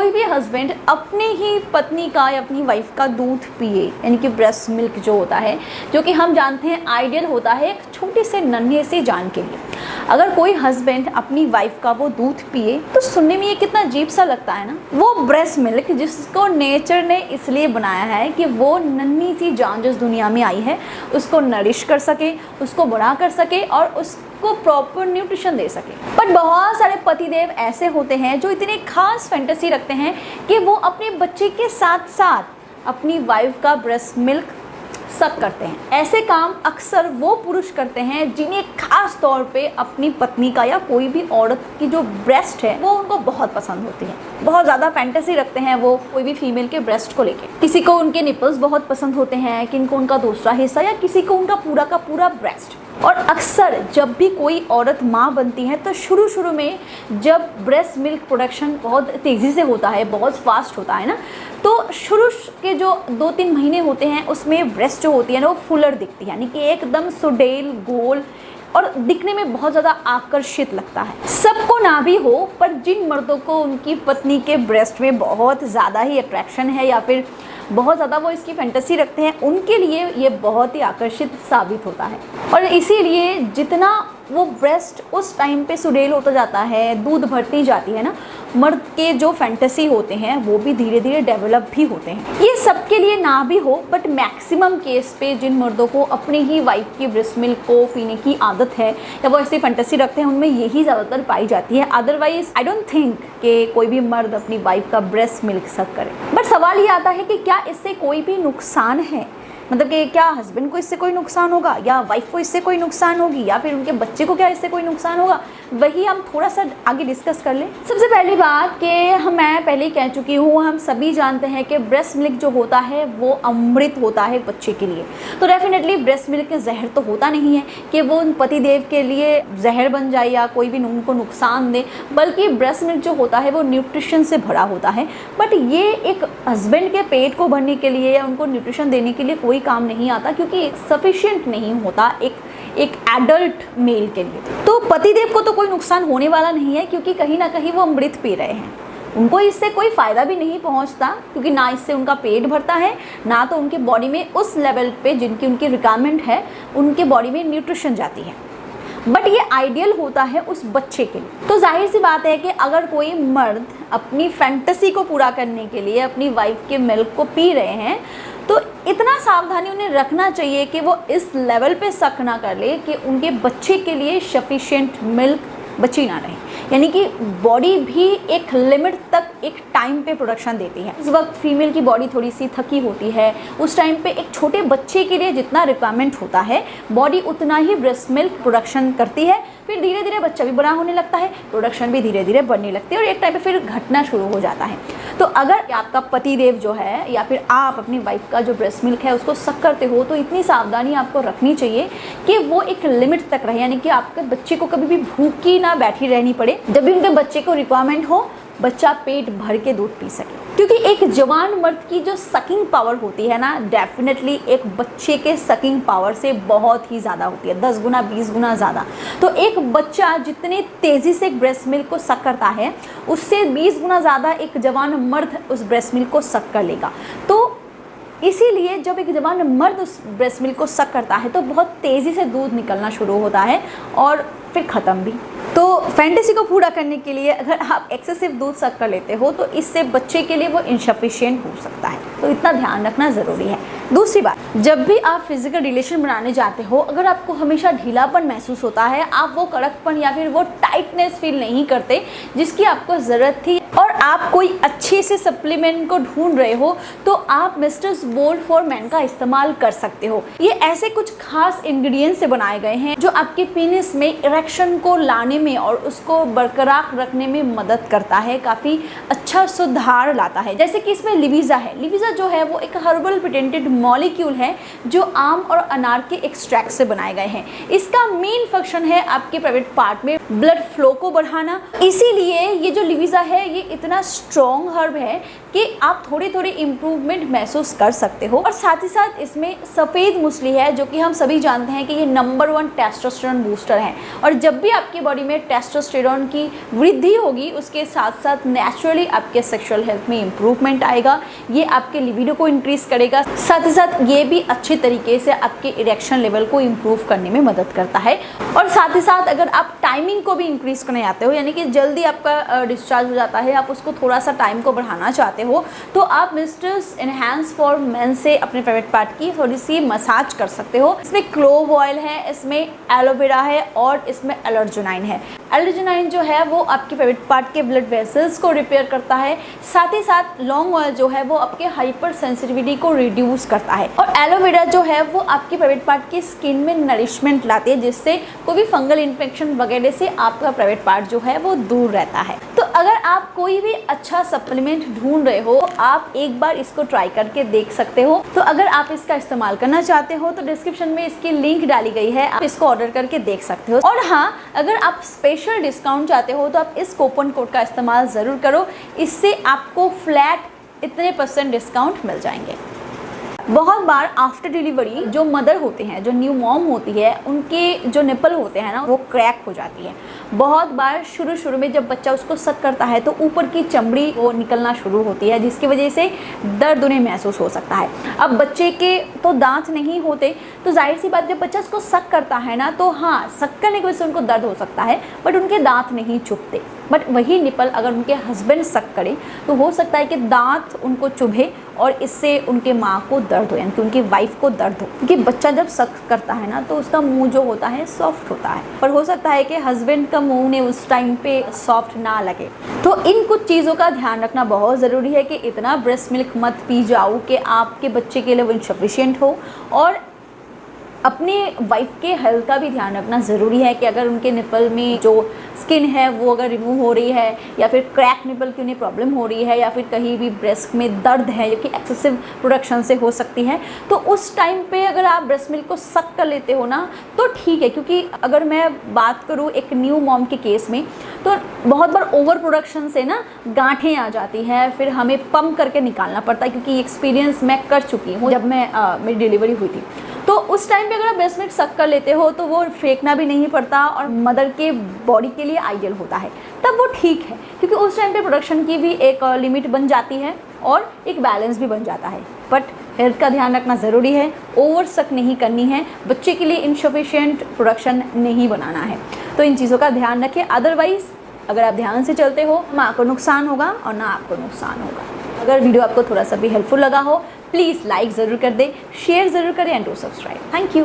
कोई भी हस्बैंड अपने ही पत्नी का या अपनी वाइफ का दूध पिए, यानी कि ब्रेस्ट मिल्क जो होता है, जो कि हम जानते हैं आइडियल होता है एक छोटे से नन्हे से जान के लिए। अगर कोई हस्बैंड अपनी वाइफ का वो दूध पिए तो सुनने में ये कितना अजीब सा लगता है ना। वो ब्रेस्ट मिल्क जिसको नेचर ने इसलिए बनाया है कि वो नन्ही सी जान जिस दुनिया में आई है उसको नरिश कर सके, उसको बड़ा कर सके और उसको प्रॉपर न्यूट्रिशन दे सके। बट बहुत सारे पतिदेव ऐसे होते हैं जो इतने खास फैंटेसी रखते हैं कि वो अपने बच्चे के साथ साथ अपनी वाइफ का ब्रेस्ट मिल्क सक करते हैं। ऐसे काम अक्सर वो पुरुष करते हैं जिन्हें खास तौर पे अपनी पत्नी का या कोई भी औरत की जो ब्रेस्ट है वो उनको बहुत पसंद होती है। बहुत ज़्यादा फैंटेसी रखते हैं वो कोई भी फीमेल के ब्रेस्ट को लेके। किसी को उनके निपल्स बहुत पसंद होते हैं, किनको उनका दूसरा हिस्सा, या किसी को उनका पूरा का पूरा ब्रेस्ट। और अक्सर जब भी कोई औरत माँ बनती है तो शुरू में जब ब्रेस्ट मिल्क प्रोडक्शन बहुत तेज़ी से होता है, बहुत फास्ट होता है ना, तो शुरू के जो 2-3 महीने होते हैं उसमें ब्रेस्ट जो होती है ना वो फुलर दिखती है, यानी कि एकदम सुडेल गोल और दिखने में बहुत ज़्यादा आकर्षित लगता है। सबको ना भी हो, पर जिन मर्दों को उनकी पत्नी के ब्रेस्ट में बहुत ज़्यादा ही अट्रैक्शन है या फिर बहुत ज़्यादा वो इसकी फैंटेसी रखते हैं, उनके लिए ये बहुत ही आकर्षित साबित होता है। और इसीलिए जितना वो ब्रेस्ट उस टाइम पे सुडेल होता जाता है, दूध भरती जाती है ना, मर्द के जो फैंटेसी होते हैं वो भी धीरे धीरे डेवलप भी होते हैं। ये सबके लिए ना भी हो, बट मैक्सिमम केस पे जिन मर्दों को अपनी ही वाइफ की ब्रेस्ट मिल्क को पीने की आदत है या वो ऐसी फैंटेसी रखते हैं, उनमें यही ज़्यादातर पाई जाती है। अदरवाइज आई डोंट थिंक कि कोई भी मर्द अपनी वाइफ का ब्रेस्ट मिल्क सक करे। बट सवाल ये आता है कि क्या इससे कोई भी नुकसान है, मतलब कि क्या हस्बैंड को इससे कोई नुकसान होगा या वाइफ को इससे कोई नुकसान होगी या फिर उनके बच्चे को क्या इससे कोई नुकसान होगा, वही हम थोड़ा सा आगे डिस्कस कर लें। सबसे पहली बात कि मैं पहले ही कह चुकी हूँ, हम सभी जानते हैं कि ब्रेस्ट मिल्क जो होता है वो अमृत होता है बच्चे के लिए। तो डेफिनेटली ब्रेस्ट मिल्क के जहर तो होता नहीं है कि वो उन पतिदेव के लिए जहर बन जाए या कोई भी उनको नुकसान दे, बल्कि ब्रेस्ट मिल्क जो होता है वो न्यूट्रिशन से भरा होता है। बट ये एक हस्बैंड के पेट को भरने के लिए या उनको न्यूट्रिशन देने के लिए कोई काम नहीं आता, क्योंकि सफिशिएंट नहीं होता एक एडल्ट मेल के लिए। तो पतिदेव को तो कोई नुकसान होने वाला नहीं है, क्योंकि कहीं ना कहीं वो अमृत पी रहे हैं। उनको इससे कोई फ़ायदा भी नहीं पहुंचता, क्योंकि ना इससे उनका पेट भरता है, ना तो उनके बॉडी में उस लेवल पे जिनकी उनकी रिक्वायरमेंट है उनके बॉडी में न्यूट्रिशन जाती है। बट ये आइडियल होता है उस बच्चे के लिए। तो जाहिर सी बात है कि अगर कोई मर्द अपनी फैंटेसी को पूरा करने के लिए अपनी वाइफ के मिल्क को पी रहे हैं तो इतना सावधानी उन्हें रखना चाहिए कि वो इस लेवल पे शक ना कर ले कि उनके बच्चे के लिए सफिशिएंट मिल्क बची ना रहे। यानी कि बॉडी भी एक लिमिट तक एक टाइम पे प्रोडक्शन देती है। इस वक्त फीमेल की बॉडी थोड़ी सी थकी होती है, उस टाइम पे एक छोटे बच्चे के लिए जितना रिक्वायरमेंट होता है बॉडी उतना ही ब्रेस्ट मिल्क प्रोडक्शन करती है। फिर धीरे धीरे बच्चा भी बड़ा होने लगता है, प्रोडक्शन भी धीरे धीरे बढ़ने लगती है और एक टाइम पे फिर घटना शुरू हो जाता है। तो अगर आपका पतिदेव जो है या फिर आप अपनी वाइफ का जो ब्रेस्ट मिल्क है उसको सक करते हो, तो इतनी सावधानी आपको रखनी चाहिए कि वो एक लिमिट तक रहे, यानी कि आपके बच्चे को कभी भी भूखी ना बैठी रहनी पड़े। जब भी उनके बच्चे को रिक्वायरमेंट हो, बच्चा पेट भर के दूध पी सके। क्योंकि एक जवान मर्द की जो सकिंग पावर होती है ना, डेफिनेटली एक बच्चे के सकिंग पावर से बहुत ही ज़्यादा होती है, 10 गुना 20 गुना ज़्यादा। तो एक बच्चा जितनी तेज़ी से एक ब्रेस्ट मिल्क को सक करता है, उससे 20 गुना ज़्यादा एक जवान मर्द उस ब्रेस्ट मिल्क को सक कर लेगा। तो इसीलिए जब एक जवान मर्द उस ब्रेस्ट मिल्क को सक करता है तो बहुत तेज़ी से दूध निकलना शुरू होता है और फिर ख़त्म भी। तो फैंटेसी को पूरा करने के लिए अगर आप एक्सेसिव दूध सक कर लेते हो तो इससे बच्चे के लिए वो इनसफिशिएंट हो सकता है, तो इतना ध्यान रखना ज़रूरी है। दूसरी बात, जब भी आप फिजिकल रिलेशन बनाने जाते हो, अगर आपको हमेशा ढीलापन महसूस होता है, आप वो कड़कपन या फिर वो टाइटनेस फील नहीं करते जिसकी आपको ज़रूरत थी, और आप कोई अच्छे से सप्लीमेंट को ढूंढ रहे हो, तो आप मिस्टर्स गोल्ड फॉर मैन का इस्तेमाल कर सकते हो। ये ऐसे कुछ खास इंग्रेडिएंट्स से बनाए गए हैं जो आपके पेनिस में इरेक्शन को लाने में और उसको बरकरार रखने में मदद करता है, काफ़ी अच्छा सुधार लाता है। जैसे कि इसमें लिविजा है। लिविजा जो है वो एक हर्बल पेटेंटेड मॉलिक्यूल हैं जो आम और अनार के एक्सट्रैक्ट से बनाए गए हैं। इसका मेन फंक्शन है आपके प्राइवेट पार्ट में ब्लड फ्लो को बढ़ाना। इसीलिए ये जो लिविजा है ये इतना स्ट्रॉन्ग हर्ब है कि आप थोड़ी थोड़ी इम्प्रूवमेंट महसूस कर सकते हो। और साथ ही साथ इसमें सफ़ेद मूसली है जो कि हम सभी जानते हैं कि ये नंबर 1 टेस्टोस्टेरोन बूस्टर है। और जब भी आपकी बॉडी में टेस्टोस्टेरोन की वृद्धि होगी उसके साथ साथ नेचुरली आपके सेक्सुअल हेल्थ में इम्प्रूवमेंट आएगा। ये आपके लिबिडो को इंक्रीज करेगा। साथ ही साथ ये भी अच्छे तरीके से आपके इरेक्शन लेवल को इम्प्रूव करने में मदद करता है। और साथ ही साथ अगर आप टाइमिंग को भी इंक्रीज करना चाहते हो, यानी कि जल्दी आपका डिस्चार्ज हो जाता है, आप उसको थोड़ा सा टाइम को बढ़ाना चाहते हो, तो आप मिस्टर्स एनहांस फॉर मेन से अपने प्राइवेट पार्ट की थोड़ी सी मसाज कर सकते हो। इसमें क्लोव ऑयल है, इसमें एलोवेरा है और इसमें एलर्जेनाइन है। एलर्जेनाइन जो है वो आपके प्राइवेट पार्ट के ब्लड वेसल्स को रिपेयर करता है। साथ ही साथ लॉन्ग ऑयल जो है वो आपके हाइपर सेंसिटिविटी को रिड्यूस करता है। और एलोवेरा जो है वो आपके प्राइवेट पार्ट की स्किन में नरिशमेंट लाती है, जिससे कोई भी फंगल इन्फेक्शन वगैरह से आपका प्राइवेट पार्ट जो है वो दूर रहता है। तो अगर आप कोई भी अच्छा सप्लीमेंट ढूंढ रहे हो तो आप एक बार इसको ट्राई करके देख सकते हो। तो अगर आप इसका इस्तेमाल करना चाहते हो तो डिस्क्रिप्शन में इसकी लिंक डाली गई है, आप इसको ऑर्डर करके देख सकते हो। और हाँ, अगर आप स्पेशल डिस्काउंट चाहते हो तो आप इस कूपन कोड का इस्तेमाल ज़रूर करो, इससे आपको फ्लैट इतने % डिस्काउंट मिल जाएंगे। बहुत बार आफ्टर डिलीवरी जो मदर होते हैं, जो न्यू मॉम होती है, उनके जो निपल होते हैं ना वो क्रैक हो जाती है। बहुत बार शुरू में जब बच्चा उसको सक करता है तो ऊपर की चमड़ी वो निकलना शुरू होती है, जिसकी वजह से दर्द उन्हें महसूस हो सकता है। अब बच्चे के तो दांत नहीं होते, तो जाहिर सी बात जब बच्चा उसको सक करता है ना, तो हाँ, सक करने की वजह से उनको दर्द हो सकता है, बट उनके दांत नहीं चुभते। बट वही निपल अगर उनके हस्बैंड सक करें तो हो सकता है कि दांत उनको चुभे और इससे उनके माँ को दर्द हो, यानी कि उनकी वाइफ को दर्द हो। क्योंकि बच्चा जब सक करता है ना तो उसका मुंह जो होता है सॉफ्ट होता है, पर हो सकता है कि हस्बैंड का मुंह ने उस टाइम पे सॉफ्ट ना लगे। तो इन कुछ चीज़ों का ध्यान रखना बहुत ज़रूरी है कि इतना ब्रेस्ट मिल्क मत पी जाओ कि आपके बच्चे के लिए वो इनसफिशिएंट हो। और अपने वाइफ के हेल्थ का भी ध्यान रखना ज़रूरी है कि अगर उनके निपल में जो स्किन है वो अगर रिमूव हो रही है, या फिर क्रैक निपल की उन्हें प्रॉब्लम हो रही है, या फिर कहीं भी ब्रेस्ट में दर्द है जो कि एक्सेसिव प्रोडक्शन से हो सकती है, तो उस टाइम पे अगर आप ब्रेस्ट मिल्क को सक कर लेते हो ना तो ठीक है। क्योंकि अगर मैं बात करूँ एक न्यू मॉम के केस में, तो बहुत बार ओवर प्रोडक्शन से ना गांठें आ जाती हैं, फिर हमें पम्प करके निकालना पड़ता है। क्योंकि एक्सपीरियंस मैं कर चुकी हूँ जब मेरी डिलीवरी हुई थी। तो उस टाइम पे अगर आप ब्रेस्ट मिल्क सक कर लेते हो तो वो फेंकना भी नहीं पड़ता और मदर के बॉडी के लिए आइडियल होता है, तब वो ठीक है। क्योंकि उस टाइम पे प्रोडक्शन की भी एक लिमिट बन जाती है और एक बैलेंस भी बन जाता है। बट हेल्थ का ध्यान रखना ज़रूरी है, ओवर सक नहीं करनी है, बच्चे के लिए इनसफिशिएंट प्रोडक्शन नहीं बनाना है। तो इन चीज़ों का ध्यान रखें, अदरवाइज़ अगर आप ध्यान से चलते हो माँ को नुकसान होगा और ना आपको नुकसान होगा। अगर वीडियो आपको थोड़ा सा भी हेल्पफुल लगा हो प्लीज़ लाइक ज़रूर कर दें, शेयर ज़रूर करें and do subscribe. Thank you.